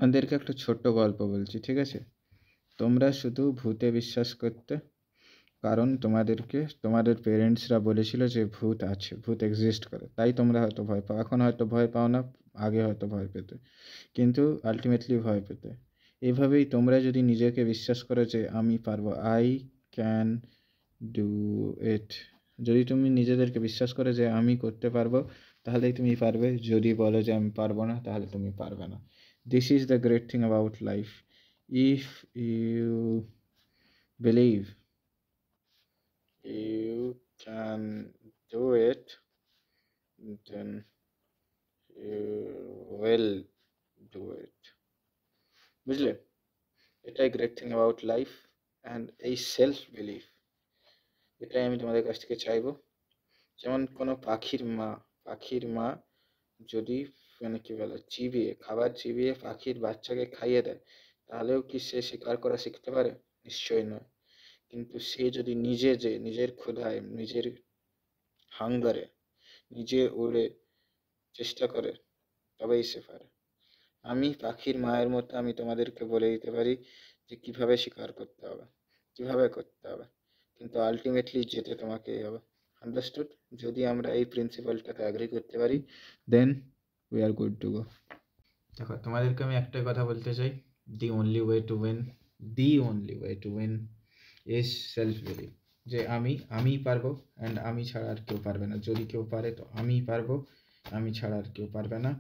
আমাদেরকে একটা ছোট্ট গল্প বলছি, ঠিক আছে? তোমরা শুধু ভূতে বিশ্বাস করতে, কারণ তোমাদের পেরেন্টসরা বলেছিল যে ভূত আছে, ভূত এক্সিস্ট করে, তাই তোমরা হয়তো ভয় পাও। এখন হয়তো ভয় পাও না, আগে হয়তো ভয় পেতে, কিন্তু আলটিমেটলি ভয় পেতে। এইভাবেই তোমরা যদি নিজেকে বিশ্বাস করো যে আমি পারবো, আই ক্যান ডু ইট, যদি তুমি নিজেদেরকে বিশ্বাস করো যে আমি করতে পারবো, তাহলেই তুমি পারবে। যদি বলো যে আমি পারবো না, তাহলে তুমি পারবে না। This is the great thing about life. If you believe you can do it, then you will do it. বুঝলে? এটাই great thing about life and এই সেলফ বিলিফ, এটাই আমি তোমাদের কাছ থেকে চাইবো। যেমন কোনো পাখির মা যদি মানে কি বলে খাবার চিবিয়ে পাখির বাচ্চাকে খাইয়ে দেয়, তাহলেও কি সে শিকার করা শিখতে পারে? নিশ্চয়ই নয়। কিন্তু সে যদি নিজের ক্ষুধায়, নিজের হাঙ্গারে, নিজে উড়ে চেষ্টা করে, তবেই সে পারে। আমি পাখির মায়ের মতো আমি তোমাদেরকে বলে দিতে পারি যে কিভাবে শিকার করতে হবে, কিভাবে করতে হবে, কিন্তু আলটিমেটলি যেতে তোমাকেই হবে। আন্ডারস্টুড? যদি আমরা এই প্রিন্সিপালটাকে অ্যাগ্রি করতে পারি, then we are good to go. দেখো, তোমাদেরকে আমি একটাই কথা বলতে চাই, the only way to win is self belief. যে আমি পারবো, অ্যান্ড আমি ছাড়া আর কেউ পারবে না। যদি কেউ পারে তো আমিই পারবো, আমি ছাড়া আর কেউ পারবে না।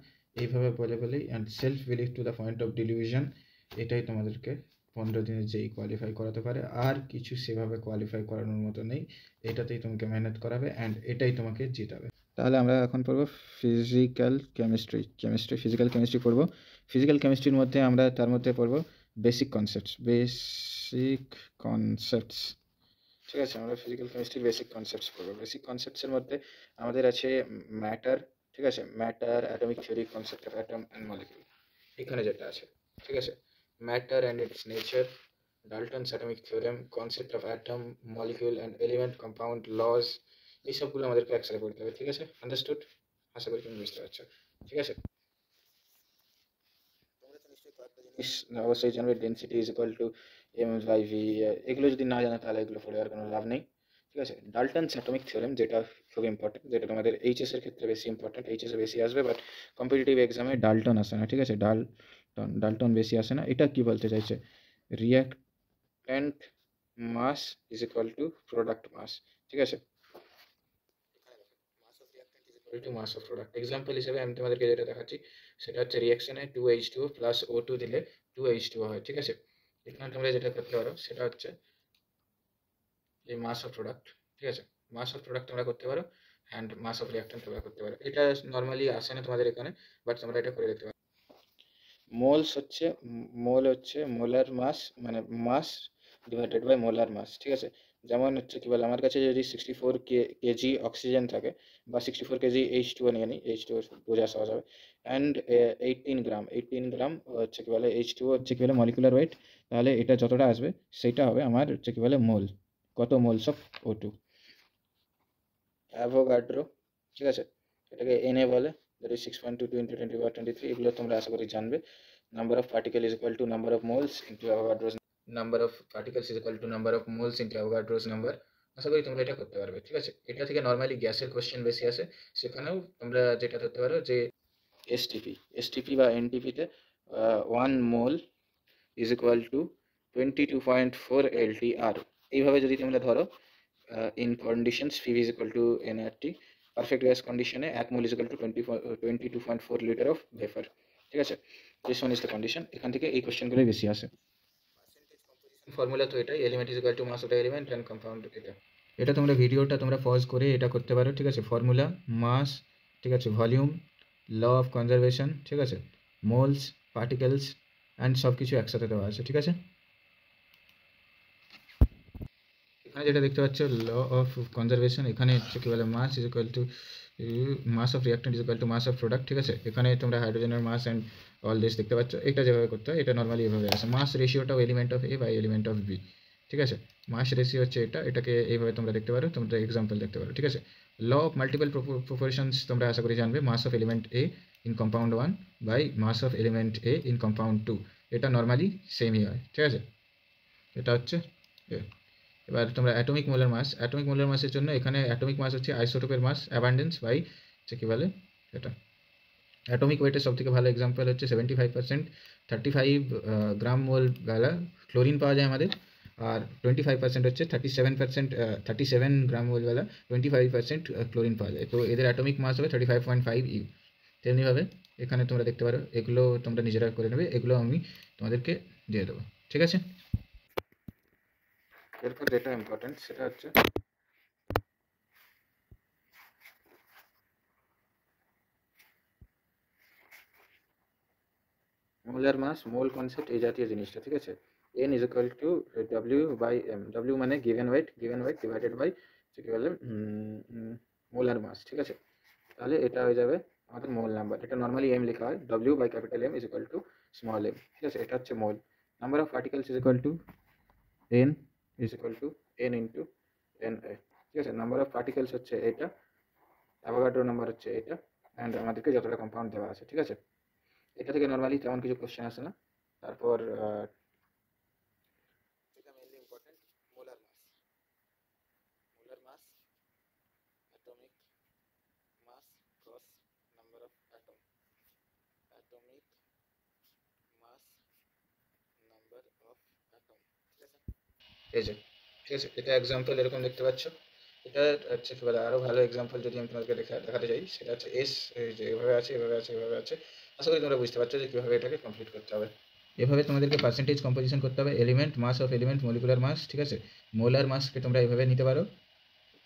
এইভাবে বলেই and self believe to the point of dilution, এটাই তোমাদেরকে 15 দিনে যেই কোয়ালিফাই করাতে পারে। আর কিছু সেভাবে কোয়ালিফাই করানোর মতো নেই। এটাতেই তোমাকে মেহনত করাবে অ্যান্ড এটাই তোমাকে জিতাবে। তাহলে আমরা এখন পড়বো ফিজিক্যাল কেমিস্ট্রি পড়বো। ফিজিক্যাল কেমিস্ট্রির মধ্যে আমরা তার মধ্যে পড়বো বেসিক কনসেপ্টস। ঠিক আছে, আমরা ফিজিক্যাল কেমিস্ট্রির বেসিক কনসেপ্টস পড়বো। বেসিক কনসেপ্টসের মধ্যে আমাদের আছে ম্যাটার, ঠিক আছে, matter, atomic theory, concept of atom and molecule, এখানে যেটা আছে, ঠিক আছে। Matter and its nature, Dalton's atomic theorem, concept of atom, molecule and element, compound, laws, এইসবগুলো আমাদেরকে একসাথে পড়তে হবে, ঠিক আছে? আন্ডারস্টুড? আশা করি তুমি বুঝতে পারছো, ঠিক আছে? তোমরা তো নিশ্চয়ই কয়েকটা জিনিস অবশ্যই জানবে, ডেন্সিটি ইজ ইকুয়াল টু এম/ভি। এগুলো যদি না জানো তাহলে এগুলো পড়ে আর কোনো লাভ নেই, ঠিক আছে? ডাল্টনস অ্যাটমিক থিওরেম, যেটা খুব ইম্পর্টেন্ট, যেটা তোমাদের এইচএস এর ক্ষেত্রে বেশি ইম্পর্টেন্ট, এইচএসে বেশি আসবে, বাট কম্পিটিটিভ এক্সামে ডাল্টন আসে না, ঠিক আছে? ডাল্টন বেশি আসে না। এটা কি বলতে চাইছে? Reactant mass is equal to product mass, ঠিক আছে? মাস অফ প্রোডাক্ট এক্সাম্পল হিসেবে আমি তোমাদেরকে যেটা দেখাচ্ছি সেটা হচ্ছে রিয়াকশনে 2H2O প্লাস O2 দিলে 2H2O হয়, ঠিক আছে? এখানে তোমরা যেটা করতে পারো সেটা হচ্ছে এই মাস অফ প্রোডাক্ট, ঠিক আছে? মাস অফ প্রোডাক্ট তোমরা করতে পারো অ্যান্ড মাস অফ রিয়াক্ট্যান্ট তোমরা করতে পারো। এটা নর্মালি আসে না তোমাদের এখানে, বাট তোমরা এটা করে দেখতে পারো। মোল হচ্ছে মোলার মাস, মানে মাস ডিভাইডেড বাই মোলার মাস, ঠিক আছে? যেমন হচ্ছে কি বলে, আমার কাছে যদি 64 কেজি অক্সিজেন থাকে, বা 64 কেজি H2O নিয়ে নিই, H2O বোঝা সহজ হবে, অ্যান্ড 18 গ্রাম হচ্ছে কি বলে H2O হচ্ছে কি বলে মলিকুলার ওয়েট, তাহলে এটা যতটা আসবে সেটা হবে আমার হচ্ছে কি বলে মোল, কত মোলস অফ O2। অ্যাভোগাড্রো, ঠিক আছে, এটাকে এনএ বলে, দ্যাট ইজ 6.2 × 10⁻23। এগুলো তোমরা আশা করি জানবে। Number of particle is equal to number of moles into Avogadro's number of particles is equal to number of moles into Avogadro's number. আশা করি তোমরা এটা করতে পারবে, ঠিক আছে? এটা থেকে নর্মালি গ্যাসের কোশ্চেন বেশি আসে, সেখানেও তোমরা যেটা ধরতে পারো যে এসটিপি বা এনটিপিতে 1 mole is equal to 22.4 LTR। এইভাবে যদি তোমরা ধরো, in conditions P is equal to NRT, perfect gas কন্ডিশনে 1 mole is equal to 22.4 litre of vapour, ঠিক আছে? This one is the condition. এখান থেকে এই কোশ্চেনগুলোই বেশি আসে। ফর্মুলা তো এটাই, element is equal to mass of the element and compound. এটা তোমরা ভিডিওটা তোমরা পজ করে এটা করতে পারো, ঠিক আছে? ফর্মুলা, মাস, ঠিক আছে, ভলিউম, ল অফ কনজারভেশন, ঠিক আছে, মোলস, পার্টিকেলস অ্যান্ড সব কিছু একসাথে দেওয়া আছে, ঠিক আছে? এখানে যেটা দেখতে পাচ্ছ ল অফ কনজারভেশন, এখানে হচ্ছে কি বলে mass is equal to mass of reactant is equal to mass of product, ঠিক আছে? এখানে তোমরা হাইড্রোজেনের মাস অ্যান্ড অল দিস দেখতে পাচ্ছ। এটা যেভাবে করতে হয়, এটা নর্মালি এভাবে আসে, মাস রেশিওটাও element of A by element of B, ঠিক আছে? মাস রেশিও হচ্ছে এটাকে এইভাবে তোমরা দেখতে পারো, তোমরা এক্সাম্পল দেখতে পারো, ঠিক আছে? ল অফ মাল্টিপল প্রপোর্শনস তোমরা আশা করি জানবে, mass of element A in compound 1 by mass of element A in compound 2। এটা নর্মালি সেমই হয়, ঠিক আছে। এটা হচ্ছে এ। এবার তোমরা অ্যাটমিক মোলার মাসের জন্য এখানে অ্যাটমিক মাস হচ্ছে আইসোটোপের মাস অ্যাবান্ডেন্স বাই হচ্ছে কী বলে এটা অ্যাটমিক ওয়েটের সবথেকে ভালো এক্সাম্পল হচ্ছে 75%, 35 গ্রাম মোল বেলা ক্লোরিন পাওয়া যায় আমাদের, আর 25% হচ্ছে 37 গ্রাম মোল বেলা 25% ক্লোরিন পাওয়া যায়। তো এদের অ্যাটমিক মাস হবে 35.5 ইউ। তেমনিভাবে এখানে তোমরা দেখতে পারো, এগুলো তোমরা নিজেরা করে নেবে, এগুলো আমি তোমাদেরকে দিয়ে দেবো, ঠিক আছে। এরপর যেটা ইম্পর্টেন্ট সেটা হচ্ছে মোলার মাস, মোল কনসেপ্ট, এই জাতীয় জিনিসটা, ঠিক আছে। n is equal to W by M। W মানে গিভেন ওয়েট ডিভাইডেড বাই কী বলে মোলার মাস, ঠিক আছে। তাহলে এটা হয়ে যাবে আমাদের মোল নাম্বার। এটা নর্মালি এম লেখা হয়, W by capital M is equal to small m, ঠিক আছে। এটা হচ্ছে mole. Number of particles is equal to n is equal to n into NA, ঠিক আছে। নাম্বার অফ পার্টিকেলস হচ্ছে এটা, অ্যাভোগাড্রো নাম্বার হচ্ছে এটা, অ্যান্ড আমাদেরকে যতটা কম্পাউন্ড দেওয়া আছে, ঠিক আছে। এটা থেকে নর্মালি তেমন কিছু কোশ্চেন আসে না। তারপর এটা mainly important molar mass, atomic mass cross number of atom, atomic mass number of atom, ঠিক আছে। এই যে, ঠিক আছে, এটা এক্সাম্পল এরকম দেখতে পাচ্ছ। এটা হচ্ছে কি বলে আরও ভালো এক্সাম্পল যদি আমি তোমাদেরকে দেখাতে চাই, সেটা হচ্ছে এস, এই যে এভাবে আছে, এভাবে আছে, এভাবে আছে। আশা করি তোমরা বুঝতে পারছো যে কীভাবে এটাকে কমপ্লিট করতে হবে। এভাবে তোমাদেরকে পার্সেন্টেজ কম্পোজিশন করতে হবে, element, mass of element, molecular mass, ঠিক আছে। মোলার মাসকে তোমরা এভাবে নিতে পারো,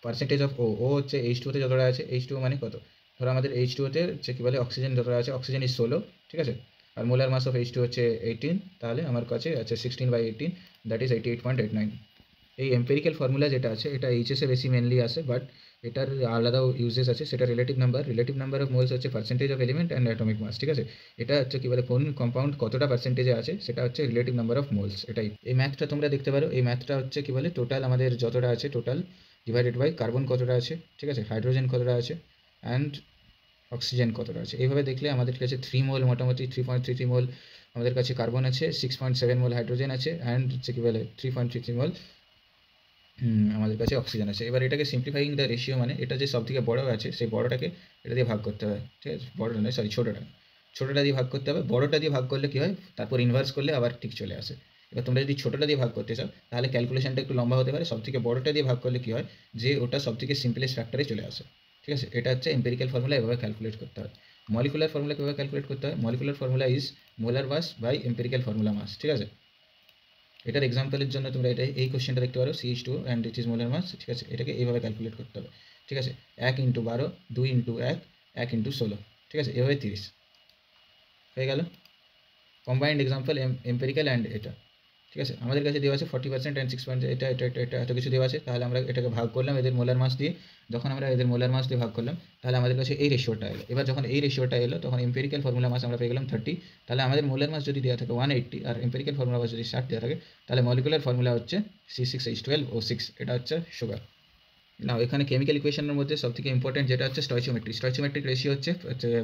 পার্সেন্টেজ অফ ও হচ্ছে H2তে যতটা আছে, H2 মানে কত, ধরো আমাদের H2তে হচ্ছে কী বলে অক্সিজেন যতটা আছে, অক্সিজেন ইজ 16, ঠিক আছে। আর মোলার মাস অফ H2 হচ্ছে 18, তাহলে আমার কাছে আছে 16/18, দ্যাট ইজ 88.89। এই এম্পেরিক্যাল ফর্মুলা যেটা আছে এটা এইচএসে বেশি মেনলি আসে, বাট এটার আলাদাও ইউজেস আছে। সেটা রিলেটিভ নাম্বার অফ মোলস হচ্ছে percentage of element and atomic mass, ঠিক আছে। এটা হচ্ছে কী বলে কোন কম্পাউন্ড কতটা পার্সেন্টেজে আছে, সেটা হচ্ছে রিলেটিভ নাম্বার অফ মোলস। এটাই এই ম্যাথটা তোমরা দেখতে পারো। এই ম্যাথটা হচ্ছে কী বলে টোটাল আমাদের যতটা আছে টোটাল ডিভাইডেড বাই কার্বন কতটা আছে, ঠিক আছে, হাইড্রোজেন কতটা আছে, অ্যান্ড অক্সিজেন কতটা আছে। এইভাবে দেখলে আমাদের কাছে 3 মোল, মোটামুটি 3.33 মোল আমাদের কাছে কার্বন আছে, 6.7 মোল হাইড্রোজেন আছে, অ্যান্ড হচ্ছে কী বলে 3.33 মোল আমাদের কাছে অক্সিজেন আছে। এবার এটাকে সিম্পলিফাইং দ্য রেশিও, মানে এটা যে সব থেকে বড়ো আছে সেই বড়োটাকে এটা দিয়ে ভাগ করতে হবে, ঠিক আছে। বড়োটা নয়, সরি, ছোটোটা দিয়ে ভাগ করতে হবে। বড়োটা দিয়ে ভাগ করলে কী হয়, তারপর ইনভার্স করলে আবার ঠিক চলে আসে। এবার তোমরা যদি ছোটোটা দিয়ে ভাগ করতে চাও তাহলে ক্যালকুলেশনটা একটু লম্বা হতে পারে। সব থেকে বড়োটা দিয়ে ভাগ করলে কী হয় যে ওটা সব থেকে সিম্পলেস্ট ফ্যাক্টরে চলে আসে, ঠিক আছে। এটা হচ্ছে এম্পেরিক্যাল ফর্মুলা, এভাবে ক্যালকুলেট করতে হয়। মলিকুলার ফর্মুলা কীভাবে ক্যালকুলেট করতে হয়, molecular formula is molar mass by empirical formula mass, ঠিক আছে। এটার এক্সাম্পলের জন্য তোমরা এটা এই কোশ্চেনটা দেখতে পারো, CH2 and it is molar mass, ঠিক আছে। এটাকে এইভাবে ক্যালকুলেট করতে হবে, ঠিক আছে। 1 × 12, 2 × 1, 1 × 16, ঠিক আছে, এভাবে 30 হয়ে গেল। কম্বাইন্ড এক্সাম্পল এম্পেরিক্যাল অ্যান্ড এটা, ঠিক আছে। আমাদের কাছে দেওয়া আছে 40% অ্যান্ড 6 এটা এটা এটা এটা এত কিছু দেওয়া আছে। তাহলে আমরা এটাকে ভাগ করলাম এদের মোলার মাস দিয়ে। যখন আমরা এদের মোলার মাস দিয়ে ভাগ করলাম তাহলে আমাদের কাছে এই রেশিওটা এলো। এবার যখন এই রেশিওটা এলো তখন এম্পেরিক্যাল ফর্মুলা মাস আমরা পেয়ে গেলাম 30। তাহলে আমাদের মোলার মাস যদি দেওয়া থাকে 180 আর এম্পেরিক্যাল ফর্মুলা মাস যদি 60 দেওয়া থাকে, তাহলে মলিকুলার ফর্মুলা হচ্ছে C6H12O6, এটা হচ্ছে সুগার। না, এখানে কেমিক্যাল ইকুয়েশনের মধ্যে সবথেকে ইম্পর্টেন্ট যেটা হচ্ছে স্টয়চিওমেট্রিক রেশিও হচ্ছে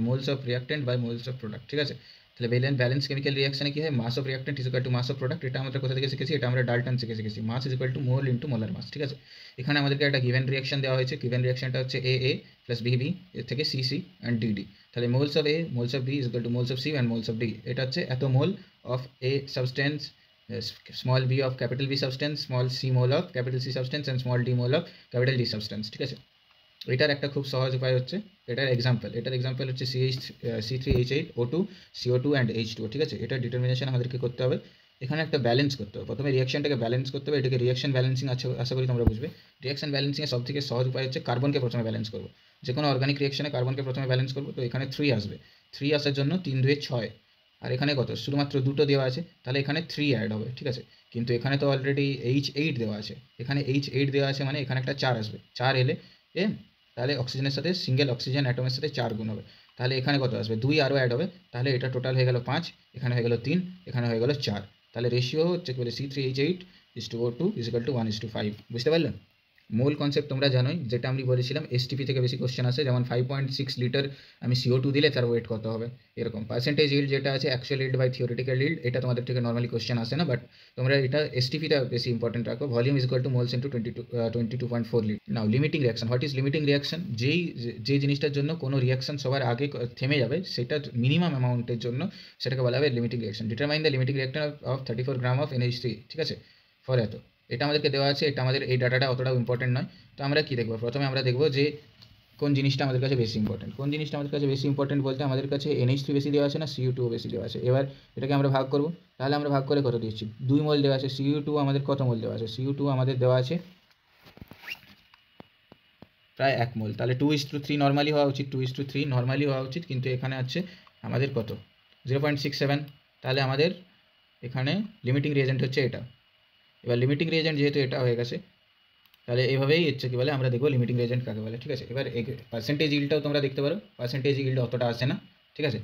moles of reactant by moles of product, ঠিক আছে। তাহলে ব্যালেন্স কেমিক্যাল রিয়াকশনে কি হয়, mass of reactant is equal to mass of product. এটা আমরা কোথা থেকে শিখেছি, এটা আমরা ডাল্টন থেকে শিখেছি। Mass is equal to mole into molar mass, ঠিক আছে। এখানে আমাদেরকে একটা গিভেন রিয়াকশন দেওয়া হয়েছে। গিভেন রিয়াকশনটা হচ্ছে AA প্লাস BB, এর থেকে CC অ্যান্ড DD। তাহলে moles of A, moles of B is equal two moles of C and moles of D। এটা হচ্ছে এত mole of A substance, small b of capital B substance, small c mole of capital C substance and small d mole of capital D substance, ঠিক আছে। এটার একটা খুব সহজ উপায় হচ্ছে, এটার এক্সাম্পল হচ্ছে C3H8O2 CO2 অ্যান্ড H2, ঠিক আছে। এটার ডিটারমিনেশন আমাদেরকে করতে হবে। এখানে একটা ব্যালেন্স করতে হবে, প্রথমে রিয়াকশনটাকে ব্যালেন্স করতে হবে। এটাকে রিয়াকশন ব্যালেন্সিং আছে, আশা করি তোমরা বুঝবে। রিয়াকশন ব্যালেন্সিংয়ের সব থেকে সহজ উপায় হচ্ছে কার্বনকে প্রথমে ব্যালেন্স করবো। যে কোনো অর্গানিক রিয়াকশনে কার্বনকে প্রথমে ব্যালেন্স করবো। তো এখানে 3 আসবে, 3 আসার জন্য 3 2 6, আর এখানে কত, শুধুমাত্র 2টো দেওয়া আছে, তাহলে এখানে 3 অ্যাড হবে, ঠিক আছে। কিন্তু এখানে তো অলরেডি H8 দেওয়া আছে, এখানে H8 দেওয়া আছে মানে এখানে একটা 4 আসবে। 4 এলে তাহলে অক্সিজেনের সাথে সিঙ্গেল অক্সিজেন অ্যাটমের সাথে 4 গুণ হবে। তাহলে এখানে কত আসবে, 2 আরও অ্যাড হবে। তাহলে এটা টোটাল হয়ে গেল 5, এখানে হয়ে গেল 3, এখানে হয়ে গেল 4। তাহলে রেশিও হচ্ছে কি বলে C3H8:O2 = 1:5। বুঝতে পারলেন? মোল কনসেপ্ট তোমরা জানোই, যেটা আমি বলেছিলাম এসটিপি থেকে বেশি কোশ্চেন আসে, যেমন 5.6 লিটার আমি CO2 দিলে তার ওয়েট কত হবে এরকম। পার্সেন্টেজ ইল্ড যেটা আছে actual yield by theoretical yield, এটা তোমাদের থেকে নর্মালি কোশ্চেন আসে না, বাট তোমরা এটা এসটিপিটা বেশি ইম্পর্টেন্ট রাখো। Volume is equal two moles into 22.4 litre. Now limiting reaction, what is limiting reaction? যে জিনিসটার জন্য কোনো রিয়াকশন সবার আগে থেমে যাবে সেটা মিনিমাম অ্যামাউন্টের জন্য সেটাকে বলা হবে limiting reaction. Determine the limiting reaction of 34 gram of NH3, ঠিক আছে, ফর এত। এটা আমাদেরকে দেওয়া আছে, এটা আমাদের এই ডাটাটা অতটাও ইম্পর্টেন্ট নয়। তো আমরা কী দেখবো, প্রথমে আমরা দেখবো যে কোন জিনিসটা আমাদের কাছে বেশি ইম্পর্টেন্ট। কোন জিনিসটা আমাদের কাছে বেশি ইম্পর্টেন্ট বলতে আমাদের কাছে NH3 বেশি দেওয়া আছে না CO2 বেশি দেওয়া আছে। এবার এটাকে আমরা ভাগ করব, তাহলে আমরা ভাগ করে কত দিচ্ছি, 2 মোল দেওয়া আছে। CO2 আমাদের কত মোল দেওয়া আছে, CO2 আমাদের দেওয়া আছে প্রায় 1 মোল, তাহলে 2:3 নর্মালি হওয়া উচিত, 2:3 নর্মালি হওয়া উচিত, কিন্তু এখানে আছে আমাদের কত 0.67, তাহলে আমাদের এখানে লিমিটিং রিয়েজেন্ট হচ্ছে এটা। এবার লিমিটিং রিয়েজেন্ট যেহেতু এটা হয়ে গেছে, তাহলে এইভাবেই হচ্ছে কী বলে আমরা দেখবো লিমিটিং রিয়েজেন্ট কাকে বলে, ঠিক আছে। এবার পার্সেন্টেজ ইল্ডটাও তোমরা দেখতে পারো, পার্সেন্টেজ ইল্ড অতটা আসে না, ঠিক আছে।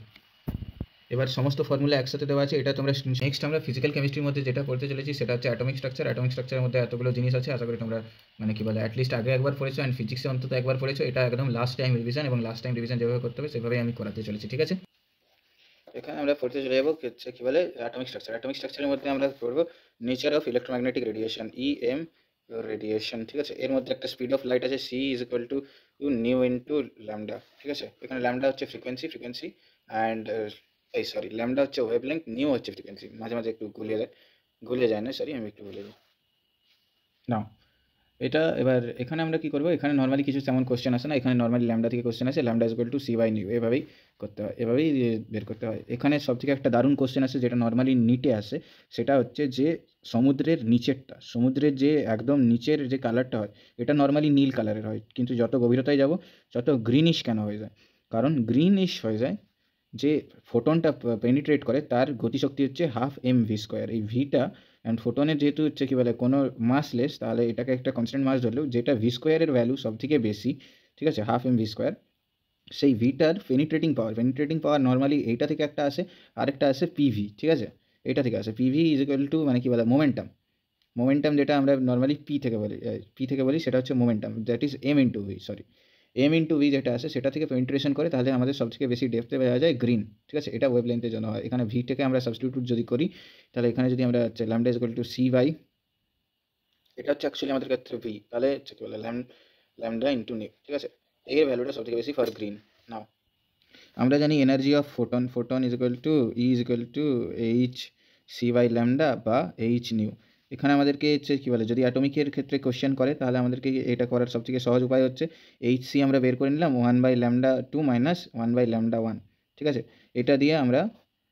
এবার সমস্ত ফর্মুলা একসাথে দেওয়া আছে, এটা তোমরা নেক্সট আমরা ফিজিক্যাল কেমিস্ট্রির মধ্যে যেটা করতে চলেছি সেটা হচ্ছে অ্যাটমিক স্ট্রাকচার। অ্যাটমিক স্ট্রাকচারের মধ্যে এতগুলো জিনিস আছে, আশা করি তোমরা মানে কী বলে অ্যাটলিস্ট আগে একবার পড়েছো, অ্যান্ড ফিজিক্সে অন্তত একবার পড়েছো। এটা একদম লাস্ট টাইম রিভিশন, এবং লাস্ট টাইম রিভিশন যেভাবে করতে হবে সেভাবেই আমি করাতে চলেছি, ঠিক আছে। এখানে আমরা পড়তে চলে যাবো হচ্ছে কী বলে অ্যাটমিক স্ট্রাকচার। অ্যাটমিক স্ট্রাকচারের মধ্যে আমরা পড়বো nature of electromagnetic radiation, EM radiation, ঠিক আছে। এর মধ্যে একটা স্পিড অফ লাইট আছে C is equal two new into lambda, ঠিক আছে। এখানে ল্যামডা হচ্ছে ফ্রিকোয়েন্সি অ্যান্ড এই সরি ল্যামডা হচ্ছে ওয়েভলেংথ, নিউ হচ্ছে ফ্রিকোয়েন্সি। মাঝে মাঝে একটু গুলিয়ে যায় না, সরি আমি একটু ভুলে যাই। নাও এটা এবার এখানে আমরা কী করবো, এখানে নর্মালি কিছু তেমন কোশ্চেন আসে না, এখানে নর্মালি ল্যামডা থেকে কোশ্চেন আসে, ল্যামডা ইজ ইকুয়াল টু C/নিউ, এভাবেই করতে হয়, এভাবেই বের করতে হয়। এখানে সবথেকে একটা দারুণ কোশ্চেন আসে যেটা নর্মালি নিটে আসে, সেটা হচ্ছে যে সমুদ্রের নিচেরটা, সমুদ্রের যে একদম নিচের যে কালারটা হয় এটা নর্মালি নীল কালারের হয়, কিন্তু যত গভীরতায় যাব তত গ্রিনিশ কেন হয়ে যায়? কারণ গ্রিনিশ হয়ে যায় যে ফোটনটা পেনিট্রেট করে তার গতিশক্তি হচ্ছে 12 mv²। এই ভিটা অ্যান্ড ফোটনের যেহেতু হচ্ছে কী বলে কোনো মাসলেস, তাহলে এটাকে একটা কনস্ট্যান্ট মাস ধরলেও যেটা v² ভ্যালু সব থেকে বেশি, ঠিক আছে, 12 mv², সেই ভিটার পেনিট্রেটিং পাওয়ার নর্মালি এইটা থেকে একটা আসে, আরেকটা আসে PV, ঠিক আছে, এটা থেকে আসে। PV ইজ ইকুয়াল টু মানে কী বলে মোমেন্টাম যেটা আমরা নর্মালি পি থেকে বলি সেটা হচ্ছে momentum, that is m into v যেটা আসে সেটা থেকে পেনিট্রেশন করে, তাহলে আমাদের সবথেকে বেশি ডেপথে পাওয়া যায় গ্রিন, ঠিক আছে। এটা ওয়েভলেন্থের জন্য হয়। এখানে ভিটাকে আমরা সাবস্টিটিউট যদি করি, তাহলে এখানে যদি আমরা lambda is equal to C by, এটা হচ্ছে অ্যাকচুয়ালি আমাদের ক্ষেত্রে ভি, তাহলে হচ্ছে কী বলে ল্যামডা ইন্টু নিউ, ঠিক আছে। এর ভ্যালুটা সবথেকে বেশি ফর গ্রিন। নাও আমরা জানি energy of photon is equal to HC by lambda বা H নিউ। এখানে আমাদেরকে হচ্ছে কী বলে যদি অ্যাটমিকের ক্ষেত্রে কোশ্চেন করে, তাহলে আমাদেরকে এটা করার সবথেকে সহজ উপায় হচ্ছে HC আমরা বের করে নিলাম 1/λ2 মাইনাস 1/λ1, ঠিক আছে। এটা দিয়ে আমরা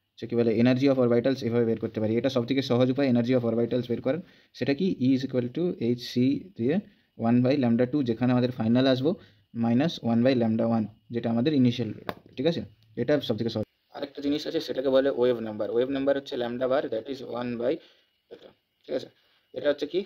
হচ্ছে কী বলে এনার্জি অফ অরবিটালস এভাবে বের করতে পারি। এটা সবথেকে সহজ উপায় এনার্জি অফ অরবিটালস বের করার। সেটা কি E is equal to HC দিয়ে 1/λ2, যেখানে আমাদের ফাইনাল আসবো মাইনাস 1/λ1, যেটা আমাদের ইনিশিয়াল, ঠিক আছে। এটা সবথেকে সহজ। আরেকটা জিনিস আছে সেটাকে বলে ওয়েভ নাম্বার হচ্ছে ল্যামডা বার, দ্যাট ইজ 1/, ঠিক আছে। এটা হচ্ছে কি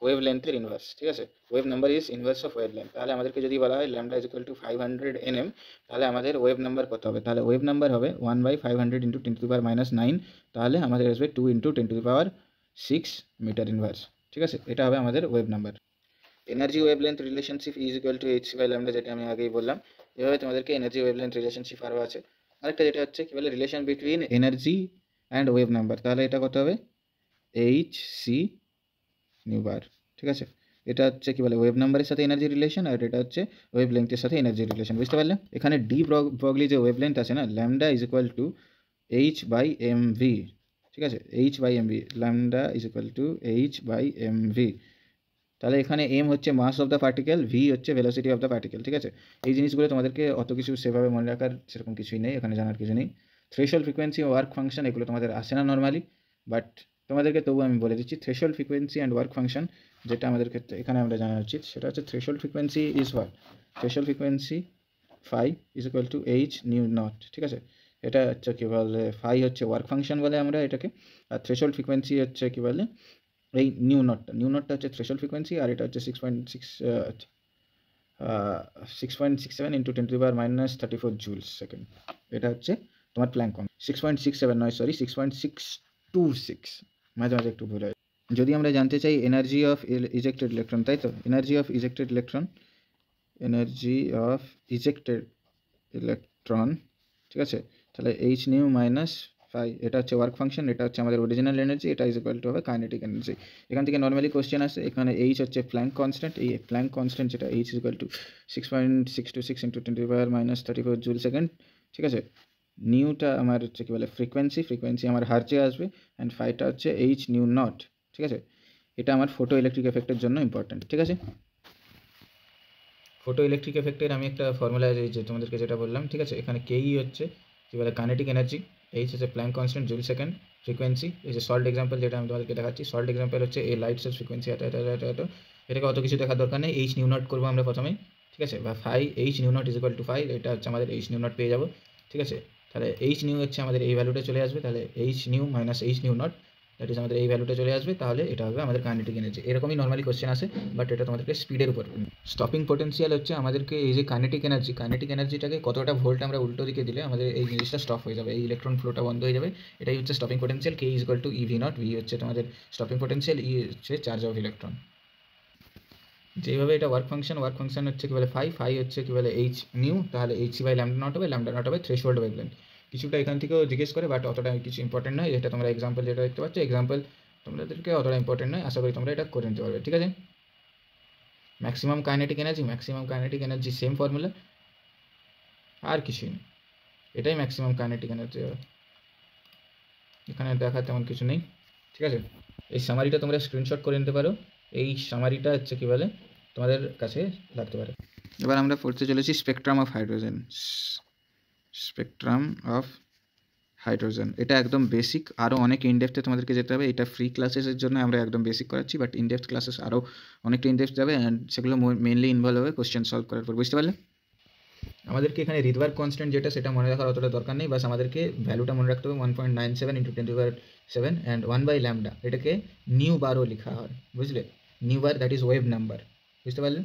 ওয়েভ লেন্থের ইনভার্স, ঠিক আছে। Wave number is inverse of wave length. তাহলে আমাদেরকে যদি বলা হয় lambda is equal two 500 nm, তাহলে আমাদের ওয়েভ নাম্বার কত হবে? তাহলে ওয়েভ নাম্বার হবে 1/500 ইন্টু 10⁻⁹, তাহলে আমাদের আসবে 2 ইন্টু 10⁶ মিটার ইনভার্স, ঠিক আছে। এটা হবে আমাদের wave number. Energy wavelength relationship is equal to HC by lambda, যেটা আমি আগেই বললাম। এভাবে তোমাদেরকে এনার্জি ওয়েভ লেন্থ রিলেশনশিপ আরও আছে। আরেকটা যেটা হচ্ছে কী বলে relation between energy and wave number, তাহলে এটা কত হবে HC নিউ বার, ঠিক আছে। এটা হচ্ছে কী বলে ওয়েভ নাম্বারের সাথে এনার্জি রিলেশন, আর এটা হচ্ছে ওয়েভ লেন্থের সাথে এনার্জি রিলেশন, বুঝতে পারলে। এখানে ডি ব্রগলি যে ওয়েভ লেন্থ আছে না, lambda is equal two H/mv, ঠিক আছে, H/mv, lambda is equal two H/mv। তাহলে এখানে m হচ্ছে মাস অফ দ্য পার্টিকেল, v হচ্ছে ভেলোসিটি অফ দ্য পার্টিকেল, ঠিক আছে। এই জিনিসগুলো তোমাদেরকে অত কিছু সেভাবে মনে রাখার সেরকম কিছুই নেই, এখানে জানার কিছু নেই। থ্রেশহোল্ড ফ্রিকোয়েন্সি, ওয়ার্ক ফাংশন, এগুলো তোমাদের আসে না নর্মালি, বাট তোমাদেরকে তবু আমি বলে দিচ্ছি threshold frequency and work function, যেটা আমাদের ক্ষেত্রে এখানে আমরা জানা উচিত সেটা হচ্ছে threshold frequency is what, threshold frequency phi is equal to H nu naught, ঠিক আছে। এটা হচ্ছে কী বলে ফাই হচ্ছে ওয়ার্ক ফাংশন বলে আমরা এটাকে, আর থ্রেশহোল্ড ফ্রিকোয়েন্সি হচ্ছে কী বলে এই নিউ নটটা হচ্ছে থ্রেশহোল্ড ফ্রিকোয়েন্সি, আর এটা হচ্ছে 6.67 ইন্টু 10⁻⁻34 জুলস সেকেন্ড। এটা হচ্ছে তোমার প্ল্যাঙ্ক কনস্ট্যান্ট। 6.67 নয়, সরি 6.626, মাঝে মাঝে একটু ভুল হয়। যদি আমরা জানতে চাই এনার্জি অফ ইজেক্টেড ইলেকট্রন, তাই তো, energy of ejected electron, energy of ejected electron, ঠিক আছে, তাহলে এইচ নিউ মাইনাস ফাই, এটা হচ্ছে ওয়ার্ক ফাংশন, এটা হচ্ছে আমাদের অরিজিনাল এনার্জি, এটা ইজ ইকুয়াল টু হবে কাইনেটিক এনার্জি। এখান থেকে নর্মালি কোশ্চেন আসে, এখানে এইচ হচ্ছে প্ল্যাঙ্ক কনস্ট্যান্ট, এই প্ল্যাঙ্ক কনস্ট্যান্ট যেটা H is equal two 6.626 into 10⁻³ joule second, ঠিক আছে। নিউটা আমার হচ্ছে কী বলে ফ্রিকোয়েন্সি, ফ্রিকোয়েন্সি আমার হার্জে আসবে, অ্যান্ড ফাইটা হচ্ছে এইচ নিউ নট, ঠিক আছে। এটা আমার ফটো ইলেকট্রিক এফেক্টের জন্য ইম্পর্টেন্ট, ঠিক আছে। ফটো ইলেকট্রিক এফেক্টের আমি একটা ফর্মুলা যে তোমাদেরকে যেটা বললাম, ঠিক আছে, এখানে কেই হচ্ছে কী বলে কাইনেটিক এনার্জি, এইচ হচ্ছে Planck constant joule second, frequency এই যে সল্ট এক্সাম্পল যেটা আমি তোমাদেরকে দেখাচ্ছি, সল্ট এক্সাম্পল হচ্ছে এই লাইট সোর্স ফ্রিকোয়েন্সি এত এত এত এত, এটাকে অত কিছু দেখার দরকার নেই, এইচ নিউ নট করবো আমরা প্রথমে, ঠিক আছে, বা phi h nu naught is equal to phi, এটা হচ্ছে আমাদের এইচ নিউ নট পেয়ে যাবো, ঠিক আছে। তাহলে এইচ নিউ হচ্ছে আমাদের এই ভ্যালুটা চলে আসবে, তাহলে H new minus H nu not, that is আমাদের এই ভ্যালুটা চলে আসবে, তাহলে এটা হবে আমাদের কাইনেটিক এনার্জি। এরকমই নর্মালি কোশ্চেন আসে, বাট এটা তোমাদেরকে স্পিডের উপর। স্টপিং পোটেনশিয়াল হচ্ছে আমাদেরকে এই যে কাইনেটিক এনার্জিটাকে কতটা ভোল্ট আমরা উল্টো দিকে দিলে আমাদের এই জিনিসটা স্টপ হয়ে যাবে, এই ইলেকট্রন ফ্লোটা বন্ধ হয়ে যাবে, এটাই হচ্ছে stopping potential. K is equal two EV not, V হচ্ছে তোমাদের স্টপিং পোটেনশিয়াল, ই হচ্ছে চার্জ অফ ইলেকট্রন। যেভাবে এটা ওয়ার্ক ফাংশন হচ্ছে কী বলে ফাই হচ্ছে কী বলে এইচ নিউ, তাহলে h c by lambda naught হবে থ্রেশহোল্ড ওয়েভলেন্থ। কিছুটা এখান থেকেও জিজ্ঞেস করে, বাট অতটা কিছু ইম্পর্টেন্ট নয়, এটা তোমরা এক্সাম্পল যেটা দেখতে পাচ্ছ, এক্সাম্পল তোমাদেরকে অতটা ইম্পর্টেন্ট নয়, আশা করি তোমরা এটা করে নিতে পারবে, ঠিক আছে। Maximum kinetic energy same formula, আর কিছুই নেই, এটাই ম্যাক্সিমাম কাইনেটিক এনার্জি, এখানে দেখা তেমন কিছু নেই, ঠিক আছে। এই সামারিটা তোমরা স্ক্রিনশট করে নিতে পারো, এই সামারিটা হচ্ছে কী বলে তোমাদের কাছে লাগতে পারে। এবার আমরা পড়তে চলেছি spectrum of hydrogen. Spectrum of hydrogen, এটা একদম বেসিক, আরও অনেক ইনডেপথে তোমাদেরকে যেতে হবে, এটা ফ্রি ক্লাসেসের জন্য আমরা একদম বেসিক করাচ্ছি, বাট ইনডেপথ ক্লাসেস আরও অনেকটা ইনডেপথ যাবে, অ্যান্ড সেগুলো মেনলি ইনভলভ হবে কোশ্চেন সলভ করার পর, বুঝতে পারলে। আমাদেরকে এখানে রিডবার্গ কনস্ট্যান্ট যেটা সেটা মনে রাখার অতটা দরকার নেই, বাস আমাদেরকে ভ্যালুটা মনে রাখতে হবে 1.97 ইন্টু 10⁻7 অ্যান্ড 1/λ, এটাকে নিউ বারও লেখা হয়, বুঝলে, nu bar that is wave number, বুঝতে পারলে।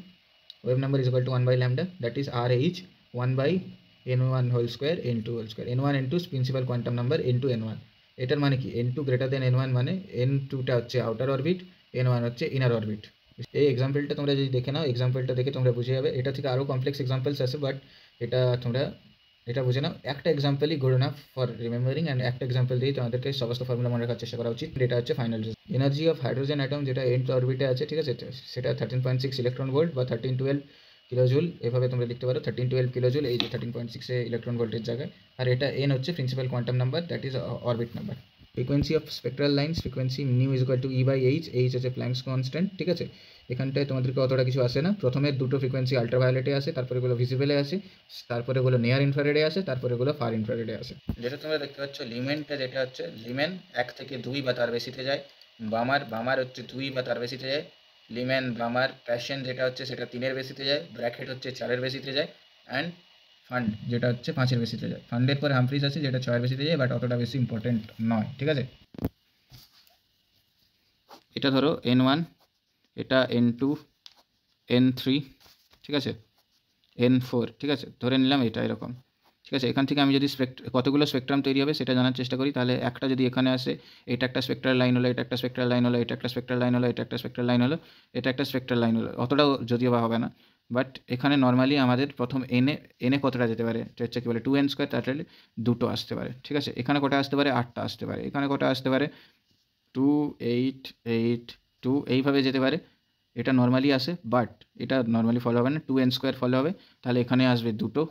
Wave number is equal to 1/λ, that is R H 1/n1 whole square n2 whole square, n1 n2 principal quantum number n2 n1, এটার মানে কি n2 গ্রেটার দেন n1, মানে n2টা হচ্ছে outer orbit, n1 হচ্ছে inner orbit. এই এক্সাম্পলটা তোমরা যদি দেখে নাও, এক্সাম্পলটা দেখে তোমরা বুঝে যাবে, এটা থেকে আরও কমপ্লেক্স এক্সাম্পলস আছে, বাট এটা তোমরা এটা বুঝে নাও, একটা এক্সাম্পলই good enough for remembering, and একটা এক্সাম্পল দিয়েই তোমাদেরকে সমস্ত ফর্মুলা মনে রাখার চেষ্টা করা উচিত। এটা হচ্ছে final energy of hydrogen atom, যেটা nth অরবিটে আছে, ঠিক আছে, সেটা 13.6 ইলেকট্রন ভোল্ট বা 1312 কিলোজুল, এভাবে তোমরা লিখতে পারো 1312 কিলোজুল, এই যে 13.6 ইলেকট্রন ভোল্টের জায়গায়, আর এটা n হচ্ছে principal quantum number, that is orbit number. Frequency of spectral lines, frequency nu is equal to e by h, h হচ্ছে প্ল্যাঙ্কস কনস্ট্যান্ট, ঠিক আছে। এখানটায় তোমাদেরকে অতটা কিছু আসে না, প্রথমে দুটো ফ্রিকোয়েন্সি আল্ট্রাভায়োলেটে আসে, তারপরে এগুলো ভিজিবলে আসে, তারপরে এগুলো নিয়ার ইনফ্রারেডে আসে, তারপরে এগুলো ফার ইনফ্রারেডে আসে। যেটা তোমরা দেখতে পাচ্ছ লিমেনটা, যেটা হচ্ছে লিমেন 1 থেকে 2 বা তার বেশিতে যায়, বামার হচ্ছে 2 বা তার বেশিতে যায়, লিমেন বামার প্যাশন যেটা হচ্ছে সেটা 3-এর বেশিতে যায়, ব্র্যাকেট হচ্ছে 4-এর বেশিতে যায়, অ্যান্ড ফান্ড যেটা হচ্ছে 5-এর বেশিতে যায়। ফান্ডের পরে হামফ্রিজ আছে যেটা 6-এর বেশিতে যায়, বাট অতটা বেশি ইম্পর্টেন্ট নয়, ঠিক আছে। এটা ধরো n1, এটা n2, n3, ঠিক আছে, n4, ঠিক আছে, ধরে নিলাম এটা এরকম, ঠিক আছে। এখান থেকে আমি যদি কতগুলো স্পেকট্রাম তৈরি হবে সেটা জানার চেষ্টা করি, তাহলে একটা যদি এখানে আসে, এটা একটা স্পেকট্রাল লাইন হলো, এটা একটা স্পেকট্রাল লাইন হলো, এটা একটা স্পেকট্রাল লাইন হলো, এটা একটা স্পেকট্রাল লাইন হলো, এটা একটা স্পেকট্রাল লাইন হলো, অতটাও যদিও বা হবে না, বাট এখানে নর্মালি আমাদের প্রথম এনে কতটা যেতে পারে, হচ্ছে কী বলে 2n স্কোয়ার, তাহলে 2টো আসতে পারে, ঠিক আছে। এখানে কটা আসতে পারে, 8টা আসতে পারে, এখানে কটা আসতে পারে 2 8 8 2, এইভাবে যেতে পারে, এটা নর্মালি আসে, বাট এটা নর্মালি ফলো হবে না, 2n স্কোয়ার ফলো হবে, তাহলে এখানে আসবে 2টো,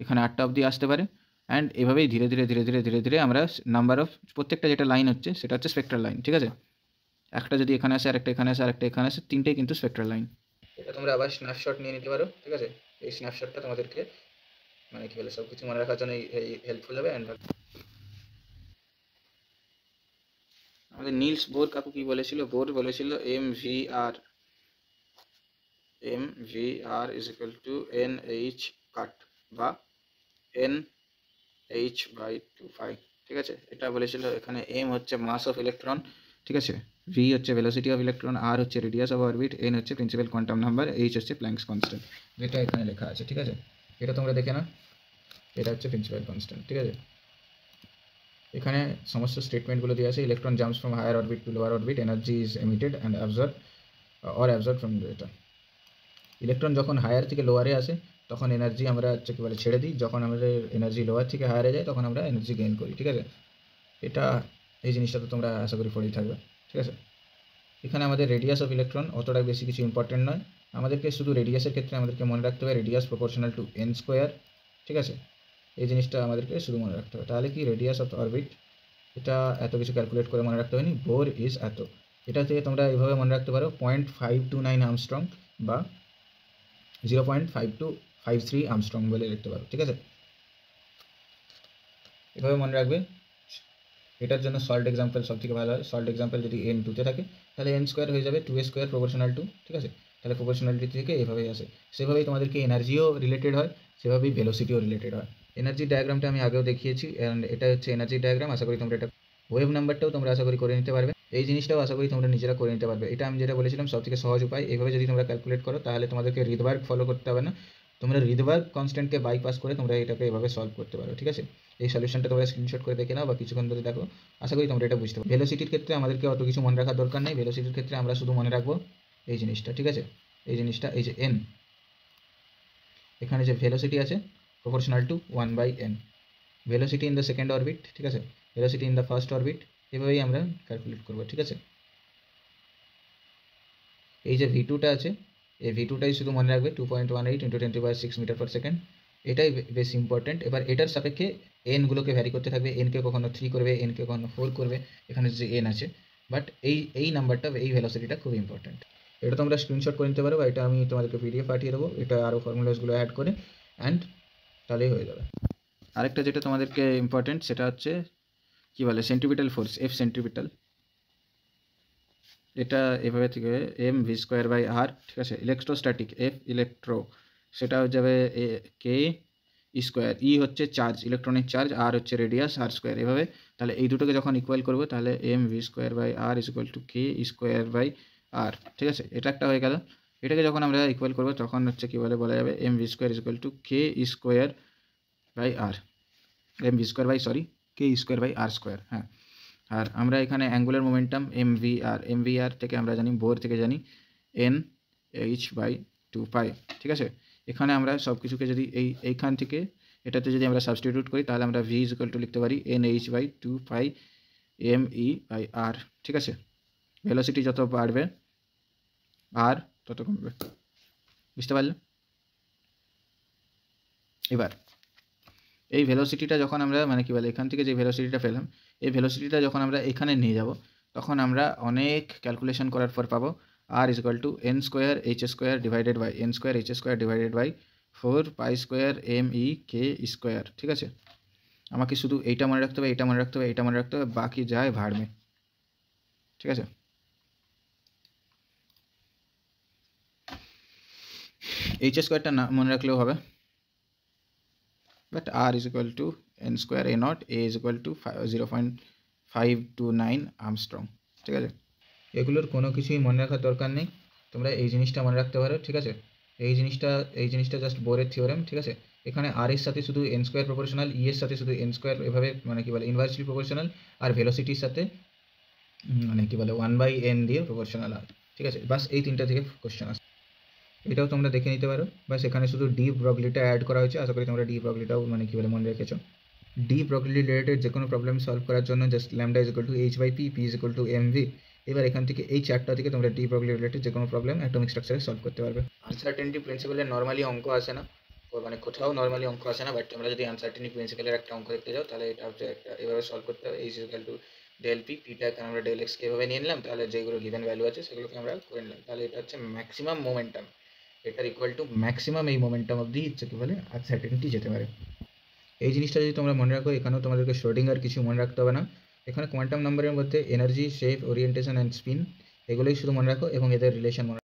এখানে 8টা অবধি আসতে পারে, অ্যান্ড এভাবেই ধীরে ধীরে ধীরে ধীরে ধীরে ধীরে আমরা নাম্বার অফ প্রত্যেকটা যেটা লাইন হচ্ছে সেটা হচ্ছে স্পেকট্রাল লাইন, ঠিক আছে। একটা যদি এখানে আসে, আরেকটা এখানে আসে, আরেকটা এখানে আসে, 3টেই কিন্তু স্পেকট্রাল লাইন। এটা তোমরা আবার স্ন্যাপশট নিয়ে নিতে পারো, ঠিক আছে। এই স্ন্যাপশটটা তোমাদেরকে মানে কী বলে সব কিছু মনে রাখার জন্য হেল্পফুল হবে। অ্যান্ড আমাদের নিলস বোর কাকু কি বলেছিল, বোর বলেছিল MVR is equal two NH কাট বা NH/2π, ঠিক আছে, এটা বলেছিল। এখানে M হচ্ছে মাস অফ ইলেকট্রন, ঠিক আছে, V হচ্ছে ভেলোসিটি অফ ইলেকট্রন, R হচ্ছে রেডিয়াস অফ অরবিট, N হচ্ছে প্রিন্সিপাল কোয়ান্টাম নাম্বার, H হচ্ছে প্ল্যাঙ্কস কনস্ট্যান্ট, যেটা এখানে লেখা আছে, ঠিক আছে। এটা তোমরা দেখে নাও, এটা হচ্ছে প্রিন্সিপাল কনস্ট্যান্ট, ঠিক আছে। এখানে সমস্ত স্টেটমেন্টগুলো দিয়ে আছে। Electron jumps from higher orbit to lower orbit, energy is emitted and absorb from এটা। ইলেকট্রন যখন হায়ার থেকে লোয়ারে আসে তখন এনার্জি আমরা হচ্ছে কি বলে ছেড়ে দিই, যখন আমাদের এনার্জি লোয়ার থেকে হায়ারে যায় তখন আমরা এনার্জি গেইন করি, ঠিক আছে। এটা এই জিনিসটা তো তোমরা আশা করি পড়েই থাকবে, ঠিক আছে। এখানে আমাদের রেডিয়াস অফ ইলেকট্রন অতটা বেশি কিছু ইম্পর্টেন্ট নয়, আমাদেরকে শুধু রেডিয়াসের ক্ষেত্রে আমাদেরকে মনে রাখতে হবে radius proportional to N square, ঠিক আছে। এই জিনিসটা আমাদেরকে শুধু মনে রাখতে হবে। তাহলে কি রেডিয়াস অফ অরবিট, এটা এত কিছু ক্যালকুলেট করে মনে রাখতে হয়নি। বোর ইজ এত, এটা থেকে তোমরা এইভাবে মনে রাখতে পারো 0.529 আর্মস্ট্রং বা 0.5253 আর্মস্ট্রং বলে লিখতে পারো, ঠিক আছে। এভাবে মনে রাখবে। এটার জন্য সল্ট এক্সাম্পল সব থেকে ভালো হয়। সল্ট এক্সাম্পল যদি n 2-তে থাকে তাহলে n স্কোয়ার হয়ে যাবে 2a স্কোয়ার প্রপোর্শনাল টু, ঠিক আছে। তাহলে প্রপোর্শনালিটি থেকে এভাবেই আসে। সেভাবেই তোমাদেরকে এনার্জিও রিলেটেড হয়, সেভাবেই ভেলোসিটিও রিলেটেড হয়। এনার্জি ডায়াগ্রামটা আমি আগেও দেখিয়েছি, অ্যান্ড এটা হচ্ছে এনার্জি ডায়াগ্রাম। আশা করি তোমরা এটা ওয়েভ নাম্বারটাও তোমরা আশা করি করে নিতে পারবে। এই জিনিসটাও আশা করি তোমরা নিজেরা করে নিতে পারবে। এটা আমি যেটা বলেছিলাম সব থেকে সহজ উপায়। এইভাবে যদি তোমরা ক্যালকুলেট করো তাহলে তোমাদেরকে রিডবার্গ ফলো করতে হবে না, তোমরা রিডবার্গ কনস্ট্যান্টকে বাইপাস করে তোমরা এটাকে এভাবে সলভ করতে পারো, ঠিক আছে। এই সলিউশনটা তোমরা স্ক্রিনশট করে দেখে নাও বা কিছুক্ষণ ধরে দেখো, আশা করি তোমরা এটা বুঝতে পারো। ভেলোসিটির ক্ষেত্রে আমাদেরকে অত কিছু মনে রাখার দরকার নেই। ভেলোসিটির ক্ষেত্রে আমরা শুধু মনে রাখবো এই জিনিসটা, ঠিক আছে। এই জিনিসটা, এই যে এন, এখানে যে ভেলোসিটি আছে proportional to 1/n, velocity in the second orbit, ঠিক আছে, velocity in the first orbit, এভাবেই আমরা ক্যালকুলেট করবো, ঠিক আছে। এই যে v2টা আছে, এই v2টাই শুধু মনে রাখবে 2.18 × 10⁶ মিটার পার সেকেন্ড, এটাই বেশি ইম্পর্টেন্ট। এবার এটার সাপেক্ষে এনগুলোকে ভ্যারি করতে থাকবে, এনকে কখনো 3 করবে, এনকে কখনো 4 করবে, এখানে যে এন আছে। বাট এই নাম্বারটা, এই ভেলোসিটিটা খুব ইম্পর্টেন্ট। এটা তোমরা স্ক্রিনশট করে নিতে পারো বা এটা আমি তোমাদেরকে পিডিএফ পাঠিয়ে দেবো, এটা আরও ফর্মুলাসগুলো অ্যাড করে, অ্যান্ড তাহলেই হয়ে যাবে। আরেকটা যেটা তোমাদেরকে ইম্পর্টেন্ট সেটা হচ্ছে কী বলে সেন্ট্রিপিটাল ফোর্স, এফ সেন্ট্রিপিটাল। এটা এভাবে থেকে mv²/r, ঠিক আছে। ইলেকট্রোস্ট্যাটিক এফ ইলেকট্রো, সেটা হয়ে যাবে কে স্কোয়ার, ই হচ্ছে চার্জ, ইলেকট্রনিক চার্জ, আর হচ্ছে রেডিয়াস, আর স্কোয়ার, এভাবে। তাহলে এই দুটোকে যখন ইকুয়াল করবো তাহলে mv²/r = k²/r, ঠিক আছে। এটা একটা হয়ে গেল। এটাকে যখন আমরা ইকুয়াল করবো তখন হচ্ছে কী বলে বলা যাবে mv² = k²/r, k²/r², হ্যাঁ। আর আমরা এখানে অ্যাঙ্গুলার মোমেন্টাম এমভিআর থেকে আমরা জানি, বোর থেকে জানি nh/2π, ঠিক আছে। এখানে আমরা সব কিছুকে যদি এইখান থেকে এটাতে যদি আমরা সাবস্টিটিউট করি তাহলে আমরা v = লিখতে পারি nh/2π me/r, ঠিক আছে। ভেলোসিটি যত বাড়বে আর তত কমবে, বুঝতে পারলে। এবার এই ভেলোসিটিটা যখন আমরা মানে কী বলে এখান থেকে যে ভেলোসিটিটা পেলাম, এই ভেলোসিটিটা যখন আমরা এখানে নিয়ে যাব তখন আমরা অনেক ক্যালকুলেশন করার পর পাবো r = n² h²/4π² me² ঠিক আছে। আমাকে শুধু এইটা মনে রাখতে হবে, এটা মনে রাখতে হবে, এটা মনে রাখতে হবে, বাকি যায় ভাড়মে, ঠিক আছে। h² না মনে রাখলেও হবে, but r = n² a0, a = 0.529 Armstrong, ঠিক আছে। এগুলোর কোনো কিছুই মনে রাখার দরকার নেই, তোমরা এই জিনিসটা মনে রাখতে পারো, ঠিক আছে। এই জিনিসটা জাস্ট বোরের থিওরেম, ঠিক আছে। এখানে r এর সাথে শুধু n² প্রপোর্শনাল, e এর সাথে শুধু n², এভাবে মানে কী বলে ইনভার্সলি প্রপোর্শনাল, আর ভেলোসিটির সাথে মানে কী বলে 1/n দিয়ে প্রপোর্শনাল আর, ঠিক আছে। বাস এই তিনটা থেকে কোশ্চেন আসে, এটাও তোমরা দেখে নিতে পারো। বাস এখানে শুধু ডি ব্রগলিটা অ্যাড করা হয়েছে, আশা করি তোমরা ডি ব্রগলিটাও মানে কী বলে মনে রেখেছো। ডি ব্রগলি রিলেটেড যে কোনো প্রবলেম সলভ করার জন্য just lambda = h/p, p = mv। এবার এখান থেকে এই চারটা থেকে তোমরা ডি ব্রগলি রিলেটেড যে কোনো প্রবলেম অ্যাটমিক স্ট্রাকচারে সলভ করতে পারবে। আনসার্টেনিটি প্রিন্সিপালের নর্মালি অঙ্ক আসে না, মানে কোথাও নর্মালি অঙ্ক আসে না, বাট তোমরা যদি আনসার্টেনিটি প্রিন্সিপালের একটা অঙ্ক দেখতে যাও তাহলে এটা হচ্ছে একটা এভাবে সলভ করতে হবে। h = ∇p, পিটা আমরা ∇x কে এভাবে নিয়ে নিলাম, তাহলে যেগুলো গিভেন ভ্যালু আছে সেগুলোকে আমরা করে নিলাম, তাহলে এটা হচ্ছে ম্যাক্সিমাম মোমেন্টাম, এটার ইকুয়াল টু ম্যাক্সিমাম এই মোমেন্টাম অবধি হচ্ছে কী বলে আনসার্টেনিটি যেতে পারে। এই জিনিসটা যদি তোমরা মনে রাখো, এখানেও তোমাদেরকে শ্রোডিঙ্গার কিছু মনে রাখতে হবে না। এখানে কোয়ান্টাম নাম্বারের মধ্যে energy, shape, orientation and spin এগুলোই শুধু মনে রাখো এবং এদের রিলেশন মনে